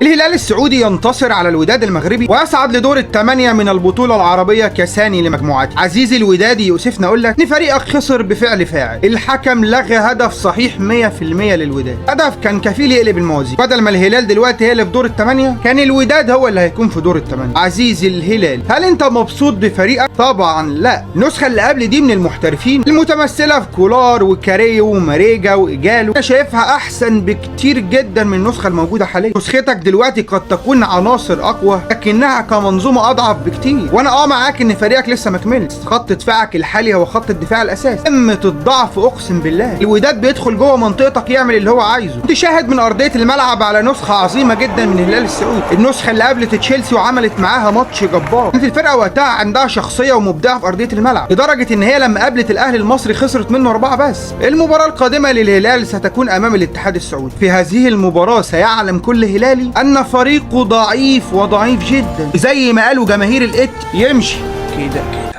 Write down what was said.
الهلال السعودي ينتصر على الوداد المغربي ويصعد لدور الثمانية من البطولة العربية كثاني لمجموعته. عزيزي الودادي يؤسفنا اقول لك ان فريقك خسر بفعل فاعل. الحكم لغى هدف صحيح 100% للوداد، هدف كان كفيل يقلب الموازين. بدل ما الهلال دلوقتي هي اللي في دور الثمانية، كان الوداد هو اللي هيكون في دور الثمانية. عزيزي الهلال، هل انت مبسوط بفريقك؟ طبعا لا. النسخة اللي قبل دي من المحترفين المتمثلة في كولار وكاريو وماريجا وايجالو انا شايفها احسن بكتير جدا من النسخة الموجودة حاليا. نسختك دلوقتي قد تكون عناصر اقوى لكنها كمنظومه اضعف بكتير. وانا معاك ان فريقك لسه مكملش. خط دفاعك الحالي هو خط الدفاع الاساسي. قمه الضعف اقسم بالله. الوداد بيدخل جوه منطقتك يعمل اللي هو عايزه. تشاهد من ارضيه الملعب على نسخه عظيمه جدا من الهلال السعودي. النسخه اللي قابلت تشيلسي وعملت معاها ماتش جبار. كانت الفرقه وقتها عندها شخصيه ومبدعه في ارضيه الملعب لدرجه ان هي لما قابلت الاهلي المصري خسرت منه 4 بس. المباراه القادمه للهلال ستكون امام الاتحاد السعودي. في هذه المباراه سيعلم كل هلالي ان فريقه ضعيف وضعيف جدا، زي ما قالوا جماهير الإت يمشي كده.